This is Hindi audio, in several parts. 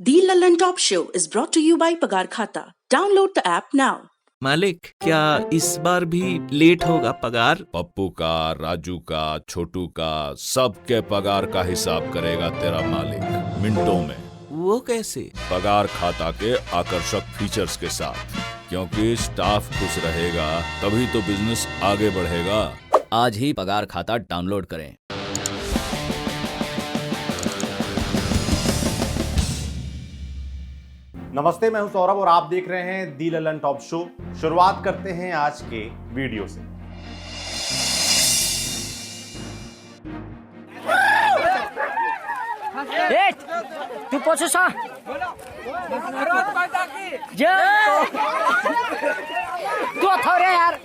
The Lallin Top Show is brought to you by Pagar Khata. Download the app now. मालिक, क्या इस बार भी लेट होगा पगार? पप्पू का, राजू का, छोटू का, सबके पगार का हिसाब करेगा तेरा मालिक मिनटों में। वो कैसे? पगार खाता के आकर्षक फीचर्स के साथ, क्योंकि स्टाफ खुश रहेगा तभी तो बिजनेस आगे बढ़ेगा। आज ही पगार खाता डाउनलोड करें। नमस्ते, मैं हूं सौरभ और आप देख रहे हैं दी ललन टॉप शो। शुरुआत करते हैं आज के वीडियो से। तू पोछसा तू थोड़े यार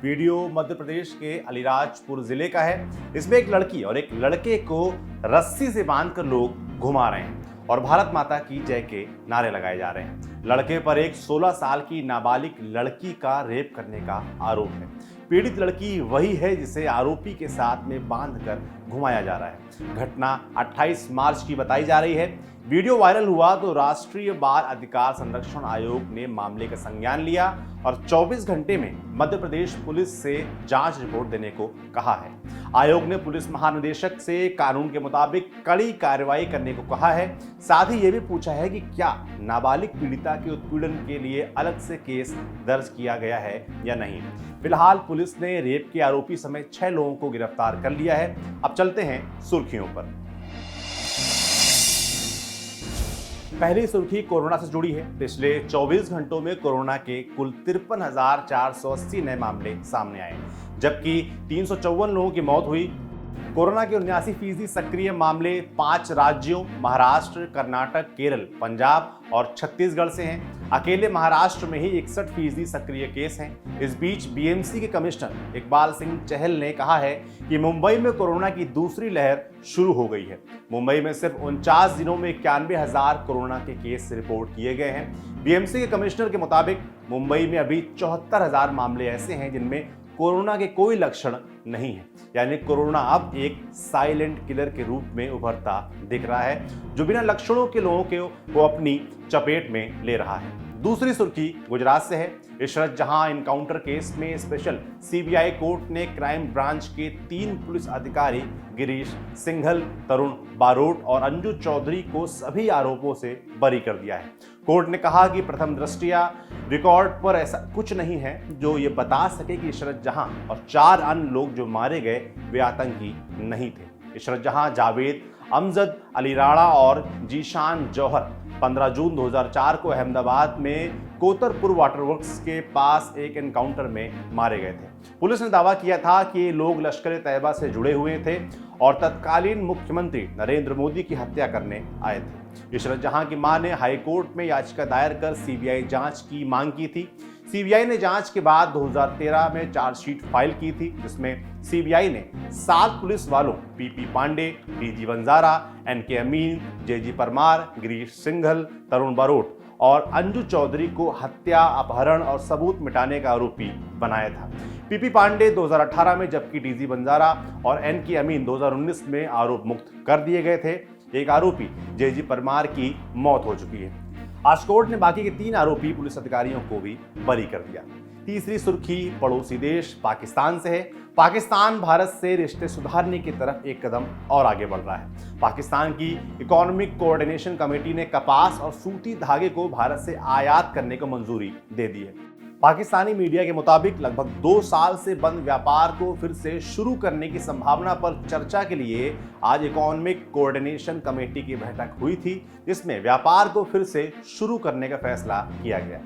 वीडियो मध्य प्रदेश के अलीराजपुर जिले का है। इसमें एक लड़की और एक लड़के को रस्सी से बांधकर लोग घुमा रहे हैं और भारत माता की जय के नारे लगाए जा रहे हैं। लड़के पर एक 16 साल की नाबालिग लड़की का रेप करने का आरोप है। पीड़ित लड़की वही है जिसे आरोपी के साथ में बांधकर घुमाया जा रहा है। घटना 28 मार्च की बताई जा रही है। वीडियो वायरल हुआ तो राष्ट्रीय बाल अधिकार संरक्षण आयोग ने मामले का संज्ञान लिया और 24 घंटे में मध्य प्रदेश पुलिस से जांच रिपोर्ट देने को कहा है। आयोग ने पुलिस महानिदेशक से कानून के मुताबिक कड़ी कार्रवाई करने को कहा है। साथ ही ये भी पूछा है कि क्या नाबालिग पीड़िता के उत्पीड़न के लिए अलग से केस दर्ज किया गया है या नहीं। फिलहाल पुलिस ने रेप के आरोपी समेत 6 लोगों को गिरफ्तार कर लिया है। अब चलते हैं सुर्खियों पर। पहली सुर्खी कोरोना से जुड़ी है। पिछले 24 घंटों में कोरोना के कुल 53,480 नए मामले सामने आए, जबकि 354 लोगों की मौत हुई। कोरोना के 79% सक्रिय मामले 5 राज्यों महाराष्ट्र, कर्नाटक, केरल, पंजाब और छत्तीसगढ़ से हैं। अकेले महाराष्ट्र में ही 61% सक्रिय केस हैं। इस बीच बीएमसी के कमिश्नर इकबाल सिंह चहल ने कहा है कि मुंबई में कोरोना की दूसरी लहर शुरू हो गई है। मुंबई में सिर्फ 49 दिनों में 91,000 कोरोना के केस रिपोर्ट किए गए हैं। बीएमसी के कमिश्नर के मुताबिक मुंबई में अभी 74,000 मामले ऐसे हैं जिनमें कोरोना के कोई लक्षण नहीं है, यानी कोरोना अब एक साइलेंट किलर के रूप में उभरता दिख रहा है, जो बिना लक्षणों के लोगों को अपनी चपेट में ले रहा है। दूसरी सुर्खी गुजरात से है। इशरत जहां इनकाउंटर केस में स्पेशल सीबीआई कोर्ट ने क्राइम ब्रांच के 3 पुलिस अधिकारी गिरीश सिंघल, तरुण बारोट और अंजू चौधरी को सभी आरोपों से बरी कर दिया है। कोर्ट ने कहा कि प्रथम दृष्टया रिकॉर्ड पर ऐसा कुछ नहीं है जो ये बता सके कि इशरत जहां और 4 अन्य लोग जो मारे गए वे आतंकी नहीं थे। इशरत जहां, जावेद, अमजद अली राणा और जीशान जौहर 15 जून 2004 को अहमदाबाद में कोतरपुर वाटर वर्क्स के पास एक एनकाउंटर में मारे गए थे। पुलिस ने दावा किया था कि ये लोग लश्कर तैयबा से जुड़े हुए थे और तत्कालीन मुख्यमंत्री नरेंद्र मोदी की हत्या करने आए थे। इशरत जहां की मां ने हाई कोर्ट में याचिका दायर कर सीबीआई जांच की मांग की थी। सीबीआई ने जांच के बाद 2013 में चार्जशीट फाइल की थी, जिसमें सीबीआई ने 7 पुलिस वालों P P Pandey, T G Vanzara, N K Amin, J G Parmar, Girish Singhal, Tarun Barot और अंजू चौधरी को हत्या, अपहरण और सबूत मिटाने का आरोपी बनाया था। पीपी पांडे 2018 में, जबकि टीजी वंजारा और एनके अमीन 2019 में आरोप मुक्त कर दिए गए थे। एक आरोपी जेजी परमार की मौत हो चुकी है। आज कोर्ट ने बाकी के 3 आरोपी पुलिस अधिकारियों को भी बरी कर दिया। तीसरी सुर्खी पड़ोसी देश पाकिस्तान से है। पाकिस्तान भारत से रिश्ते सुधारने की तरफ एक कदम और आगे बढ़ रहा है। पाकिस्तान की इकोनॉमिक कोऑर्डिनेशन कमेटी ने कपास और सूती धागे को भारत से आयात करने को मंजूरी दे दी है। पाकिस्तानी मीडिया के मुताबिक लगभग 2 साल से बंद व्यापार को फिर से शुरू करने की संभावना पर चर्चा के लिए आज इकोनॉमिक कोऑर्डिनेशन कमेटी की बैठक हुई थी, जिसमें व्यापार को फिर से शुरू करने का फैसला किया गया।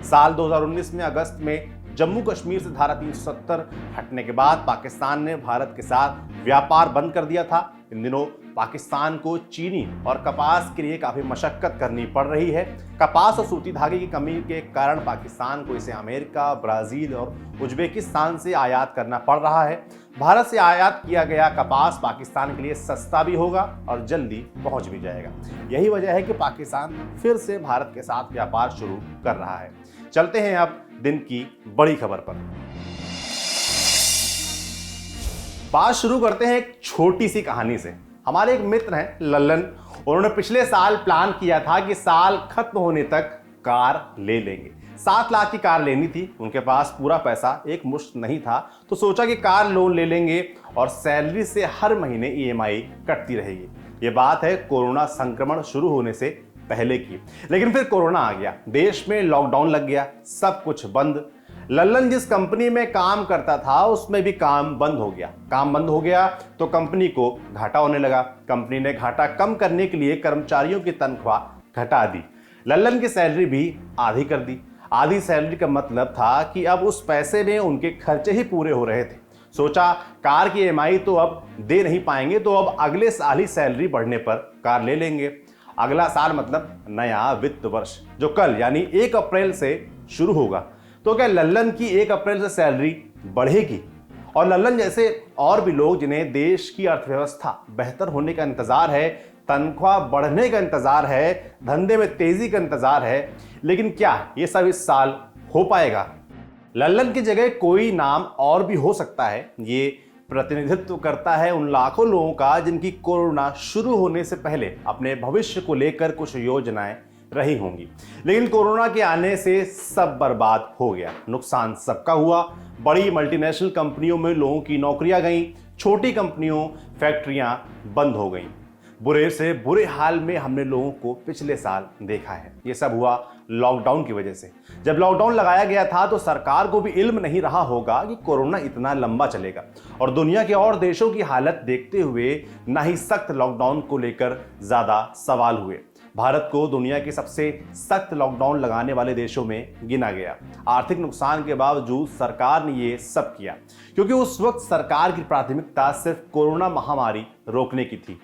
साल 2019 में अगस्त में जम्मू कश्मीर से धारा 370 हटने के बाद पाकिस्तान ने भारत के साथ व्यापार बंद कर दिया था। इन दिनों पाकिस्तान को चीनी और कपास के लिए काफी मशक्कत करनी पड़ रही है। कपास और सूती धागे की कमी के कारण पाकिस्तान को इसे अमेरिका, ब्राजील और उज्बेकिस्तान से आयात करना पड़ रहा है। भारत से आयात किया गया कपास पाकिस्तान के लिए सस्ता भी होगा और जल्दी पहुंच भी जाएगा। यही वजह है कि पाकिस्तान फिर से भारत के साथ व्यापार शुरू कर रहा है। चलते हैं अब दिन की बड़ी खबर पर। बात शुरू करते हैं एक छोटी सी कहानी से। हमारे एक मित्र हैं लल्लन, उन्होंने पिछले साल प्लान किया था कि साल खत्म होने तक कार ले लेंगे। 7 लाख की कार लेनी थी, उनके पास पूरा पैसा एक मुश्त नहीं था, तो सोचा कि कार लोन ले लेंगे और सैलरी से हर महीने ईएमआई कटती रहेगी। ये बात है कोरोना संक्रमण शुरू होने से पहले की। लेकिन फिर कोरोना आ गया, देश में लॉकडाउन लग गया, सब कुछ बंद। लल्लन जिस कंपनी में काम करता था उसमें भी काम बंद हो गया। काम बंद हो गया तो कंपनी को घाटा होने लगा। कंपनी ने घाटा कम करने के लिए कर्मचारियों की तनख्वाह घटा दी। लल्लन की सैलरी भी आधी कर दी। आधी सैलरी का मतलब था कि अब उस पैसे में उनके खर्चे ही पूरे हो रहे थे। सोचा कार की ईएमआई तो अब दे नहीं पाएंगे, तो अब अगले साल ही सैलरी बढ़ने पर कार ले लेंगे। अगला साल मतलब नया वित्त वर्ष जो कल यानी 1 अप्रैल से शुरू होगा। तो क्या लल्लन की 1 अप्रैल से सैलरी बढ़ेगी? और लल्लन जैसे और भी लोग जिन्हें देश की अर्थव्यवस्था बेहतर होने का इंतजार है, तनख्वाह बढ़ने का इंतजार है, धंधे में तेजी का इंतजार है, लेकिन क्या ये सब इस साल हो पाएगा? लल्लन की जगह कोई नाम और भी हो सकता है। ये प्रतिनिधित्व करता है उन लाखों लोगों का जिनकी कोरोना शुरू होने से पहले अपने भविष्य को लेकर कुछ योजनाएं रही होंगी, लेकिन कोरोना के आने से सब बर्बाद हो गया। नुकसान सबका हुआ। बड़ी मल्टीनेशनल कंपनियों में लोगों की नौकरियां गईं, छोटी कंपनियों, फैक्ट्रियां बंद हो गईं। बुरे से बुरे हाल में हमने लोगों को पिछले साल देखा है। ये सब हुआ लॉकडाउन की वजह से। जब लॉकडाउन लगाया गया था तो सरकार को भी इल्म नहीं रहा होगा कि कोरोना इतना लंबा चलेगा, और दुनिया के और देशों की हालत देखते हुए ना ही सख्त लॉकडाउन को लेकर ज्यादा सवाल हुए। भारत को दुनिया के सबसे सख्त लॉकडाउन लगाने वाले देशों में गिना गया। आर्थिक नुकसान के बावजूद सरकार ने ये सब किया, क्योंकि उस वक्त सरकार की प्राथमिकता सिर्फ कोरोना महामारी रोकने की थी।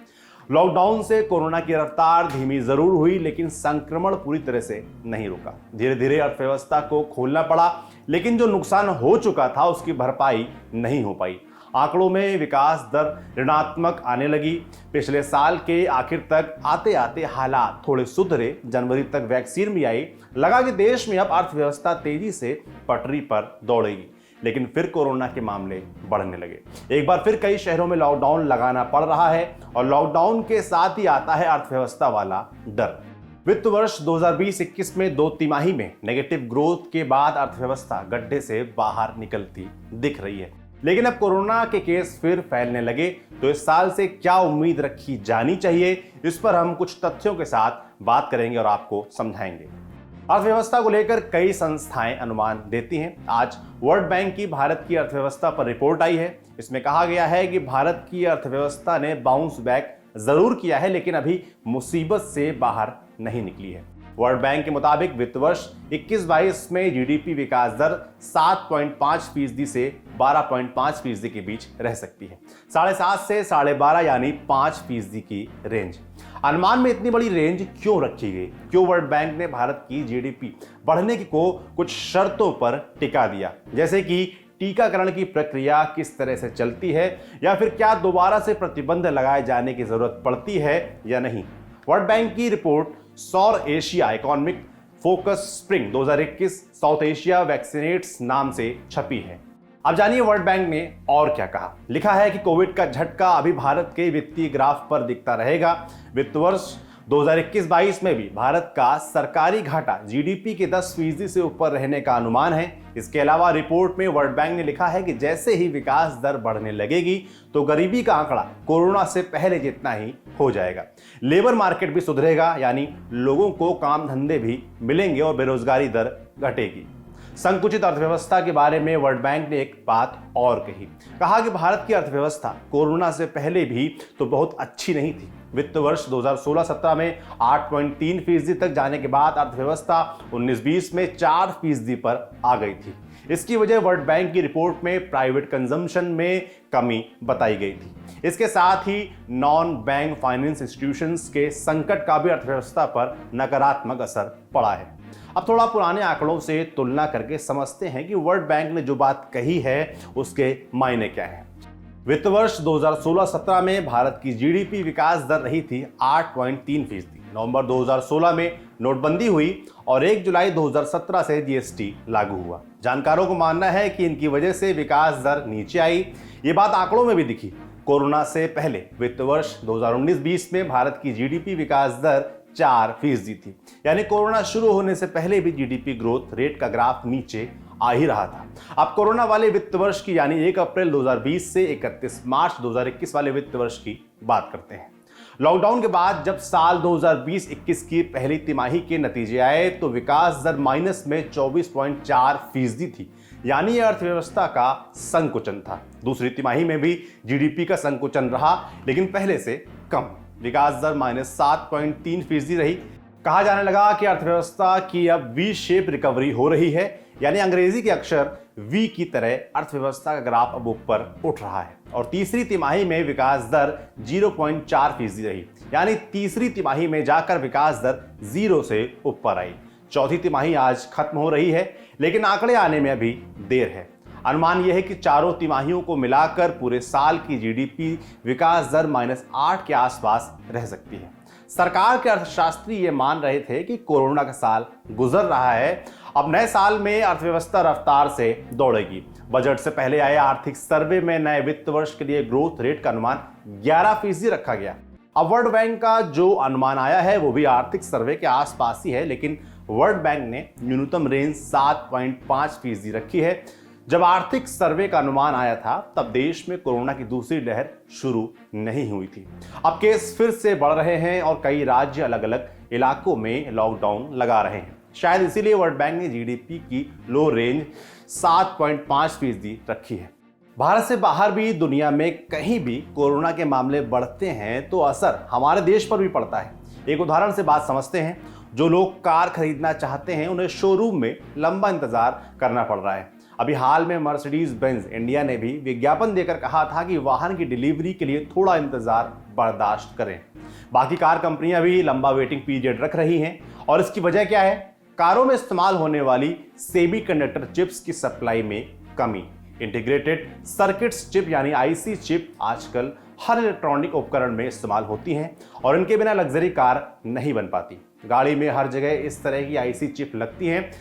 लॉकडाउन से कोरोना की रफ्तार धीमी जरूर हुई, लेकिन संक्रमण पूरी तरह से नहीं रुका। धीरे धीरे अर्थव्यवस्था को खोलना पड़ा, लेकिन जो नुकसान हो चुका था उसकी भरपाई नहीं हो पाई। आंकड़ों में विकास दर ऋणात्मक आने लगी। पिछले साल के आखिर तक आते आते हालात थोड़े सुधरे। जनवरी तक वैक्सीन भी आई। लगा कि देश में अब अर्थव्यवस्था तेजी से पटरी पर दौड़ेगी, लेकिन फिर कोरोना के मामले बढ़ने लगे। एक बार फिर कई शहरों में लॉकडाउन लगाना पड़ रहा है, और लॉकडाउन के साथ ही आता है अर्थव्यवस्था वाला डर। वित्त वर्ष 2020-21 में 2 तिमाही में नेगेटिव ग्रोथ के बाद अर्थव्यवस्था गड्ढे से बाहर निकलती दिख रही है। लेकिन अब कोरोना के केस फिर फैलने लगे, तो इस साल से क्या उम्मीद रखी जानी चाहिए, इस पर हम कुछ तथ्यों के साथ बात करेंगे और आपको समझाएंगे। अर्थव्यवस्था को लेकर कई संस्थाएं अनुमान देती हैं। आज वर्ल्ड बैंक की भारत की अर्थव्यवस्था पर रिपोर्ट आई है। इसमें कहा गया है कि भारत की अर्थव्यवस्था ने बाउंस बैक जरूर किया है, लेकिन अभी मुसीबत से बाहर नहीं निकली है। वर्ल्ड बैंक के मुताबिक वित्त वर्ष 21-22 में जीडीपी विकास दर 7.5% से 12.5% के बीच रह सकती है। 7.5 से 12.5 यानी 5% की रेंज। अनुमान में इतनी बड़ी रेंज क्यों रखी गई? क्यों वर्ल्ड बैंक ने भारत की जीडीपी बढ़ने को कुछ शर्तों पर टिका दिया, जैसे कि टीकाकरण की प्रक्रिया किस तरह से चलती है, या फिर क्या दोबारा से प्रतिबंध लगाए जाने की जरूरत पड़ती है या नहीं? वर्ल्ड बैंक की रिपोर्ट सौर Asia economic focus spring 2021 south Asia वैक्सीनेट्स नाम से छपी है। अब जानिए वर्ल्ड बैंक ने और क्या कहा। लिखा है कि कोविड का झटका अभी भारत के वित्तीय ग्राफ पर दिखता रहेगा। वित्त वर्ष 2021-22 में भी भारत का सरकारी घाटा जीडीपी के 10% से ऊपर रहने का अनुमान है। इसके अलावा रिपोर्ट में वर्ल्ड बैंक ने लिखा है कि जैसे ही विकास दर बढ़ने लगेगी तो गरीबी का आंकड़ा कोरोना से पहले जितना ही हो जाएगा। लेबर मार्केट भी सुधरेगा, यानी लोगों को काम धंधे भी मिलेंगे और बेरोजगारी दर घटेगी। संकुचित अर्थव्यवस्था के बारे में वर्ल्ड बैंक ने एक बात और कही। कहा कि भारत की अर्थव्यवस्था कोरोना से पहले भी तो बहुत अच्छी नहीं थी। वित्त वर्ष 2016-17 में 8.3% तक जाने के बाद अर्थव्यवस्था 19-20 में 4% पर आ गई थी। इसकी वजह वर्ल्ड बैंक की रिपोर्ट में प्राइवेट कंजम्पशन में कमी बताई गई थी। इसके साथ ही नॉन बैंक फाइनेंस इंस्टीट्यूशंस के संकट का भी अर्थव्यवस्था पर नकारात्मक असर पड़ा है। अब थोड़ा पुराने आंकड़ों से तुलना करके समझते हैं कि वर्ल्ड बैंक ने जो बात कही है उसके मायने क्या हैं। वित्त वर्ष 2016-17 में भारत की जीडीपी विकास दर रही थी 8.3%। नवंबर 2016 में नोटबंदी हुई और 1 जुलाई 2017 से जीएसटी लागू हुआ। जानकारों को मानना है कि इनकी वजह से विकास दर नीचे आई। ये बात आंकड़ों में भी दिखी। कोरोना से पहले वित्त वर्ष 2019-20 में भारत की जीडीपी विकास दर 4% थी, यानी कोरोना शुरू होने से पहले भी जीडीपी ग्रोथ रेट का ग्राफ नीचे आ ही रहा था। अब कोरोना वाले वित्त वर्ष की यानी 1 अप्रैल 2020 से 31 मार्च 2021 वाले वित्त वर्ष की बात करते हैं। लॉकडाउन के बाद जब साल 2020-21 की पहली तिमाही के नतीजे आए तो विकास दर माइनस में 24.4% थी, यानी यह अर्थव्यवस्था का संकुचन था। दूसरी तिमाही में भी जीडीपी का संकुचन रहा, लेकिन पहले से कम। विकास दर -7.3% रही। कहा जाने लगा कि अर्थव्यवस्था की अब वी शेप रिकवरी हो रही है, यानी अंग्रेजी के अक्षर वी की तरह अर्थव्यवस्था का ग्राफ अब ऊपर उठ रहा है। और तीसरी तिमाही में विकास दर 0.4% रही, यानी तीसरी तिमाही में जाकर विकास दर 0 से ऊपर आई। चौथी तिमाही आज खत्म हो रही है, लेकिन आंकड़े आने में अभी देर है। अनुमान यह है कि चारों तिमाहियों को मिलाकर पूरे साल की जीडीपी विकास दर -8 के आसपास रह सकती है। सरकार के अर्थशास्त्री ये मान रहे थे कि कोरोना का साल गुजर रहा है, अब नए साल में अर्थव्यवस्था रफ्तार से दौड़ेगी। बजट से पहले आए आर्थिक सर्वे में नए वित्त वर्ष के लिए ग्रोथ रेट का अनुमान 11% रखा गया। अब वर्ल्ड बैंक का जो अनुमान आया है वो भी आर्थिक सर्वे के आसपास ही है, लेकिन वर्ल्ड बैंक ने न्यूनतम रेंज 7.5% रखी है। जब आर्थिक सर्वे का अनुमान आया था तब देश में कोरोना की दूसरी लहर शुरू नहीं हुई थी। अब केस फिर से बढ़ रहे हैं और कई राज्य अलग अलग इलाकों में लॉकडाउन लगा रहे हैं। शायद इसीलिए वर्ल्ड बैंक ने जीडीपी की लो रेंज 7.5% रखी है। भारत से बाहर भी दुनिया में कहीं भी कोरोना के मामले बढ़ते हैं तो असर हमारे देश पर भी पड़ता है। एक उदाहरण से बात समझते हैं। जो लोग कार खरीदना चाहते हैं उन्हें शोरूम में लंबा इंतजार करना पड़ रहा है। अभी हाल में मर्सिडीज बेंज इंडिया ने भी विज्ञापन देकर कहा था कि वाहन की डिलीवरी के लिए थोड़ा इंतजार बर्दाश्त करें। बाकी कार कंपनियां भी लंबा वेटिंग पीरियड रख रही हैं और इसकी वजह क्या है? कारों में इस्तेमाल होने वाली सेमीकंडक्टर चिप्स की सप्लाई में कमी। इंटीग्रेटेड सर्किट्स चिप यानी आईसी चिप आजकल हर इलेक्ट्रॉनिक उपकरण में इस्तेमाल होती हैं और इनके बिना लग्जरी कार नहीं बन पाती। गाड़ी में हर जगह इस तरह की आईसी चिप लगती हैं,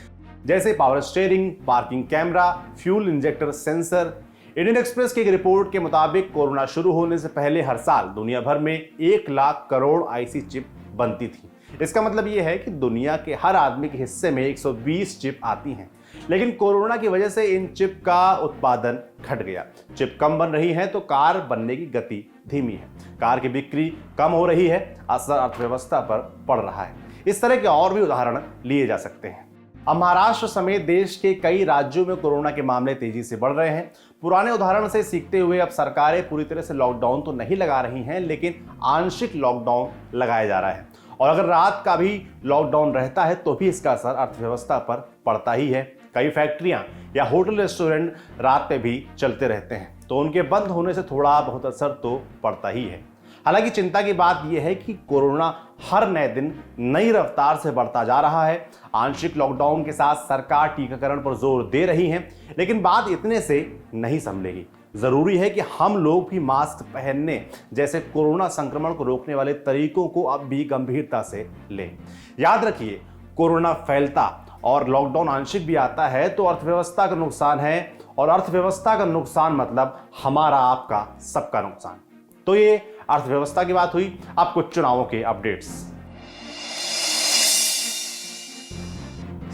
जैसे power steering, parking camera, fuel injector sensor. Indian express की एक रिपोर्ट के मुताबिक कोरोना शुरू होने से पहले हर साल दुनिया भर में 1 लाख करोड़ आईसी चिप बनती थी। इसका मतलब यह है कि दुनिया के हर आदमी के हिस्से में 120 चिप आती हैं। लेकिन कोरोना की वजह से इन चिप का उत्पादन घट गया। चिप कम बन रही है तो कार बनने की गति धीमी है। कार की बिक्री कम हो रही है, असर अर्थव्यवस्था पर पड़ रहा है। इस तरह के और भी उदाहरण लिए जा सकते हैं। अब महाराष्ट्र समेत देश के कई राज्यों में कोरोना के मामले तेजी से बढ़ रहे हैं। पुराने उदाहरण से सीखते हुए अब सरकारें पूरी तरह से लॉकडाउन तो नहीं लगा रही हैं, लेकिन आंशिक लॉकडाउन लगाया जा रहा है। और अगर रात का भी लॉकडाउन रहता है तो भी इसका असर अर्थव्यवस्था पर पड़ता ही है। कई फैक्ट्रियां या होटल रेस्टोरेंट रात में भी चलते रहते हैं, तो उनके बंद होने से थोड़ा बहुत असर तो पड़ता ही है। हालांकि चिंता की बात यह है कि कोरोना हर नए दिन नई रफ्तार से बढ़ता जा रहा है। आंशिक लॉकडाउन के साथ सरकार टीकाकरण पर जोर दे रही है, लेकिन बात इतने से नहीं संभलेगी। जरूरी है कि हम लोग भी मास्क पहनने जैसे कोरोना संक्रमण को रोकने वाले तरीकों को अब भी गंभीरता से लें। याद रखिए, कोरोना फैलता और लॉकडाउन आंशिक भी आता है तो अर्थव्यवस्था का नुकसान है, और अर्थव्यवस्था का नुकसान मतलब हमारा आपका सबका नुकसान। तो ये अर्थव्यवस्था की बात हुई। अब कुछ चुनावों के अपडेट्स।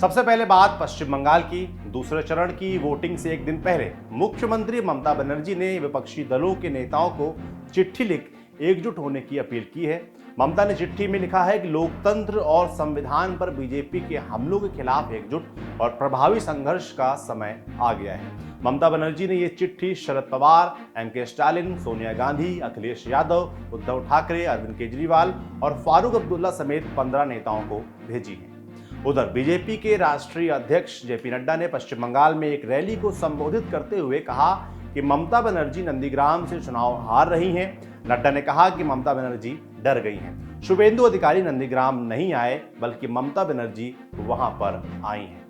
सबसे पहले बात पश्चिम बंगाल की। दूसरे चरण की वोटिंग से एक दिन पहले मुख्यमंत्री ममता बनर्जी ने विपक्षी दलों के नेताओं को चिट्ठी लिख एकजुट होने की अपील की है। ममता ने चिट्ठी में लिखा है कि लोकतंत्र और संविधान पर बीजेपी के हमलों के खिलाफ एकजुट और प्रभावी संघर्ष का समय आ गया है। ममता बनर्जी ने ये चिट्ठी शरद पवार, एम.के. स्टालिन, सोनिया गांधी, अखिलेश यादव, उद्धव ठाकरे, अरविंद केजरीवाल और फारूक अब्दुल्ला समेत 15 नेताओं को भेजी है। उधर बीजेपी के राष्ट्रीय अध्यक्ष जेपी नड्डा ने पश्चिम बंगाल में एक रैली को संबोधित करते हुए कहा कि ममता बनर्जी नंदीग्राम से चुनाव हार रही हैं। नड्डा ने कहा कि ममता बनर्जी डर गई हैं। शुभेंदु अधिकारी नंदीग्राम नहीं आए, बल्कि ममता बनर्जी वहां पर आई हैं।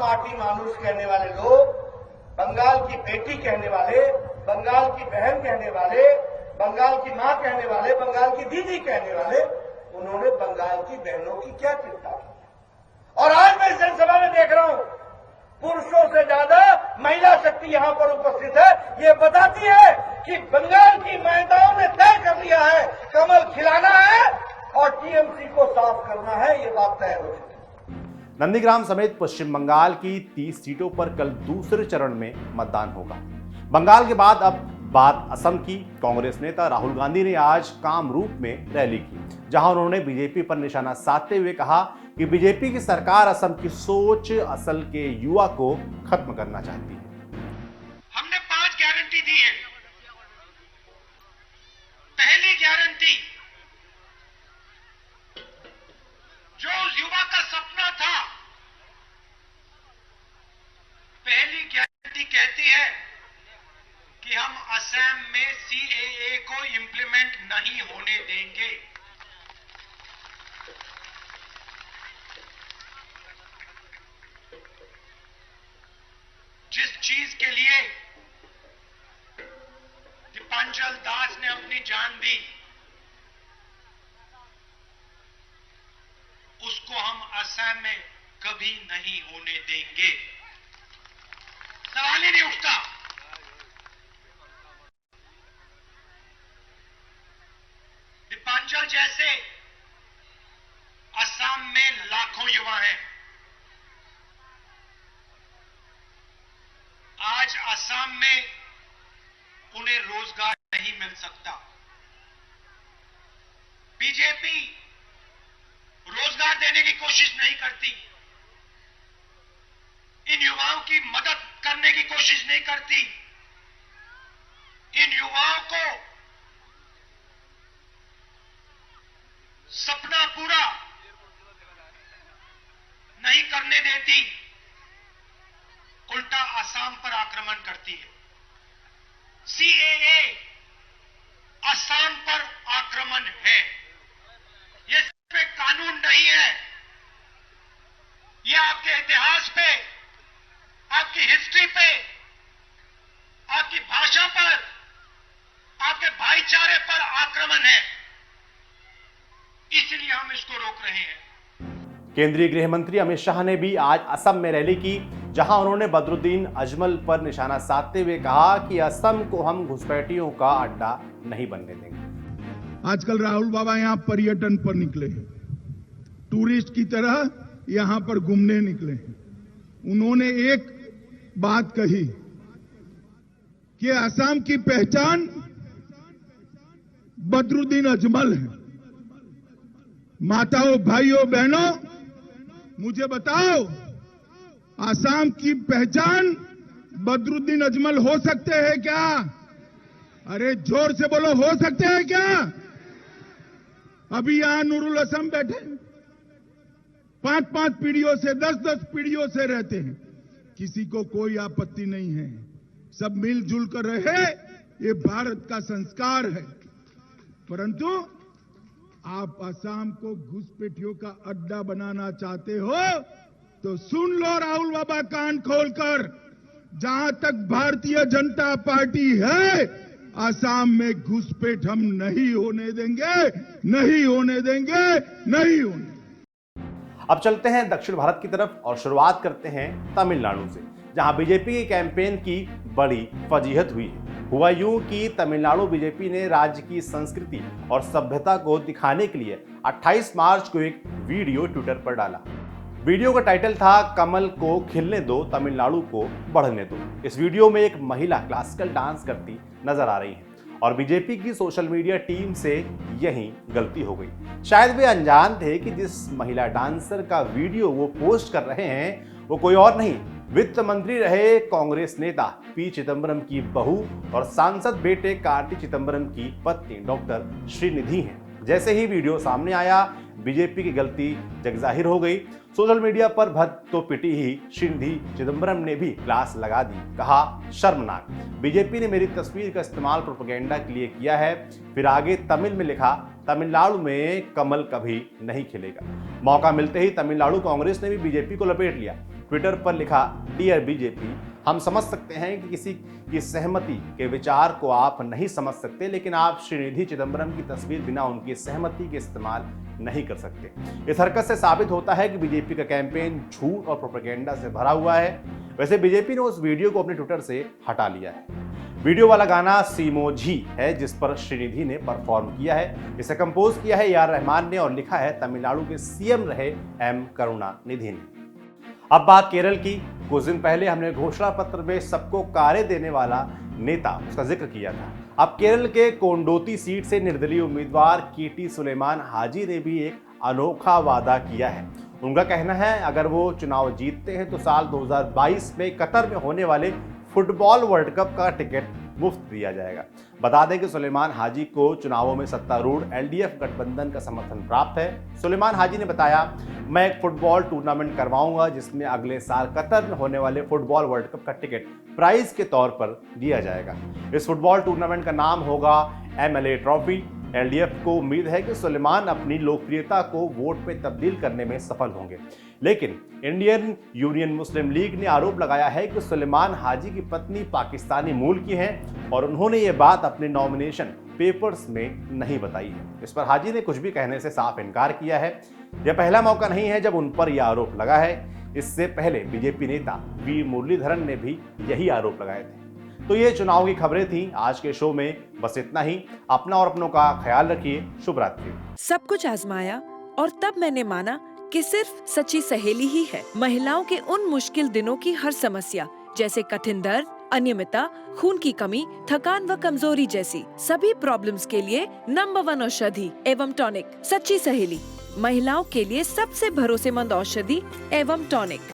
माटी मानुष कहने वाले लोग, बंगाल की बेटी कहने वाले, बंगाल की बहन कहने वाले, बंगाल की मां कहने वाले, बंगाल की दीदी कहने वाले, उन्होंने बंगाल की बहनों की क्या चिंता की। और आज मैं इस जनसभा में देख रहा हूं पुरुषों से ज्यादा महिला शक्ति यहाँ पर उपस्थित है। ये बताती है कि बंगाल की महिलाओं ने तय कर लिया है, कमल खिलाना है और टीएमसी को साफ करना है, ये बात तय हो चुकी है। नंदीग्राम समेत पश्चिम बंगाल की 30 सीटों पर कल दूसरे चरण में मतदान होगा। बंगाल के बाद अब बात असम की। कांग्रेस नेता राहुल गांधी ने आज कामरूप में रैली की, जहां उन्होंने बीजेपी पर निशाना साधते हुए कहा कि बीजेपी की सरकार असम की सोच असल के युवा को खत्म करना चाहती है। हमने 5 गारंटी दी है। पहली गारंटी, जो युवा का सपना था, पहली गारंटी कहती है कि हम असम में सीएए को इंप्लीमेंट नहीं होने देंगे। जिस चीज के लिए दीपांचल दास ने अपनी जान दी, उसको हम असम में कभी नहीं होने देंगे। सवाल ही नहीं उठता। दीपांचल जैसे असम में लाखों युवा हैं। आज असम में उन्हें रोजगार नहीं मिल सकता। बीजेपी रोजगार देने की कोशिश नहीं करती, इन युवाओं की मदद करने की कोशिश नहीं करती, इन युवाओं को सपना पूरा नहीं करने देती, उल्टा असम पर आक्रमण करती है। सीएए असम पर आक्रमण है। यह सिर्फ एक कानून नहीं है, यह आपके इतिहास पे, आपकी हिस्ट्री पे, आपकी भाषा पर, आपके भाईचारे पर आक्रमण है। इसलिए हम इसको रोक रहे हैं। केंद्रीय गृह मंत्री अमित शाह ने भी आज असम में रैली की, जहां उन्होंने बदरुद्दीन अजमल पर निशाना साधते हुए कहा कि असम को हम घुसपैठियों का अड्डा नहीं बनने देंगे। आजकल राहुल बाबा यहाँ पर्यटन पर निकले हैं, टूरिस्ट की तरह यहाँ पर घूमने निकले हैं। उन्होंने एक बात कही कि असम की पहचान बदरुद्दीन अजमल है। माताओं, भाइयों, बहनों, मुझे बताओ, असम की पहचान बदरुद्दीन अजमल हो सकते हैं क्या? अरे जोर से बोलो, हो सकते हैं क्या? अभी यहां नूरुल असम बैठे 5-5 पीढ़ियों से, 10-10 पीढ़ियों से रहते हैं, किसी को कोई आपत्ति नहीं है, सब मिलजुल कर रहे, ये भारत का संस्कार है। परंतु आप असम को घुसपैठियों का अड्डा बनाना चाहते हो तो सुन लो राहुल बाबा, कान खोलकर, जहां तक भारतीय जनता पार्टी है, असम में घुसपैठ हम नहीं होने देंगे, नहीं होने देंगे, नहीं होने। अब चलते हैं दक्षिण भारत की तरफ और शुरुआत करते हैं तमिलनाडु से, जहां बीजेपी के कैंपेन की बड़ी फजीहत हुई है। हुआ यूं कि तमिलनाडु बीजेपी ने राज्य की संस्कृति और सभ्यता को दिखाने के लिए 28 मार्च को एक वीडियो ट्विटर पर डाला। वीडियो का टाइटल था कमल को खिलने दो, तमिलनाडु को बढ़ने दो। इस वीडियो में एक महिला क्लासिकल डांस करती नजर आ रही है और बीजेपी की सोशल मीडिया टीम से यही गलती हो गई। शायद वे अनजान थे कि जिस महिला डांसर का वीडियो वो पोस्ट कर रहे हैं वो कोई और नहीं, वित्त मंत्री रहे कांग्रेस नेता पी चिदम्बरम की बहू और सांसद बेटे कार्ति चिदम्बरम की पत्नी डॉक्टर श्रीनिधि हैं। जैसे ही वीडियो सामने आया, बीजेपी की गलती जगजाहिर हो गई। सोशल मीडिया पर भद्द तो पिटी ही, श्रीनिधि चिदम्बरम ने भी क्लास लगा दी। कहा शर्मनाक, बीजेपी ने मेरी तस्वीर का इस्तेमाल प्रोपेगेंडा के लिए किया है। फिर आगे तमिल में लिखा, तमिलनाडु में कमल कभी नहीं खिलेगा। मौका मिलते ही तमिलनाडु कांग्रेस ने भी बीजेपी को लपेट लिया। ट्विटर पर लिखा, डियर बीजेपी, हम समझ सकते हैं कि किसी की सहमति के विचार को आप नहीं समझ सकते, लेकिन आप श्रीनिधि चिदम्बरम की तस्वीर बिना उनकी सहमति के इस्तेमाल नहीं कर सकते। इस हरकत से साबित होता है कि बीजेपी का कैंपेन झूठ और प्रोपेगेंडा से भरा हुआ है। वैसे बीजेपी ने उस वीडियो को अपने ट्विटर से हटा लिया है। वीडियो वाला गाना सीमोजी है जिस पर श्रीनिधि ने परफॉर्म किया है। इसे कंपोज किया है AR रहमान ने और लिखा है तमिलनाडु के CM रहे M करुणानिधि ने। अब बात केरल की। कुछ दिन पहले हमने घोषणा पत्र में सबको कारे देने वाला नेता उसका जिक्र किया था। अब केरल के कोंडोती सीट से निर्दलीय उम्मीदवार KT सुलेमान हाजी ने भी एक अनोखा वादा किया है। उनका कहना है अगर वो चुनाव जीतते हैं तो साल 2022 में कतर में होने वाले फुटबॉल वर्ल्ड कप का टिकट मुफ्त दिया जाएगा। बता दें कि सुलेमान हाजी को चुनावों में सत्तारूढ़ LDF गठबंधन का समर्थन प्राप्त है। सुलेमान हाजी ने बताया, मैं एक फुटबॉल टूर्नामेंट करवाऊंगा जिसमें अगले साल कतर में होने वाले फुटबॉल वर्ल्ड कप का टिकट प्राइज के तौर पर दिया जाएगा। इस फुटबॉल टूर्नामेंट का नाम होगा MLA ट्रॉफी। LDF को उम्मीद है कि सुलेमान अपनी लोकप्रियता को वोट में तब्दील करने में सफल होंगे। लेकिन इंडियन यूनियन मुस्लिम लीग ने आरोप लगाया है कि सुलेमान हाजी की पत्नी पाकिस्तानी मूल की हैं और उन्होंने ये बात अपने नॉमिनेशन पेपर्स में नहीं बताई है। इस पर हाजी ने कुछ भी कहने से साफ इनकार किया है। यह पहला मौका नहीं है जब उन पर यह आरोप लगा है। इससे पहले बीजेपी नेता वी मुरलीधरन ने भी यही आरोप लगाए थे। तो ये चुनाव की खबरें थी आज के शो में। बस इतना ही। अपना और अपनों का ख्याल रखिए। शुभ रात्रि। सब कुछ आजमाया और तब मैंने माना कि सिर्फ सच्ची सहेली ही है महिलाओं के उन मुश्किल दिनों की हर समस्या, जैसे कठिन दर्द, अनियमितता, खून की कमी, थकान व कमजोरी जैसी सभी प्रॉब्लम्स के लिए नंबर 1 औषधि एवं टॉनिक। सच्ची सहेली, महिलाओं के लिए सबसे भरोसेमंद औषधि एवं टॉनिक।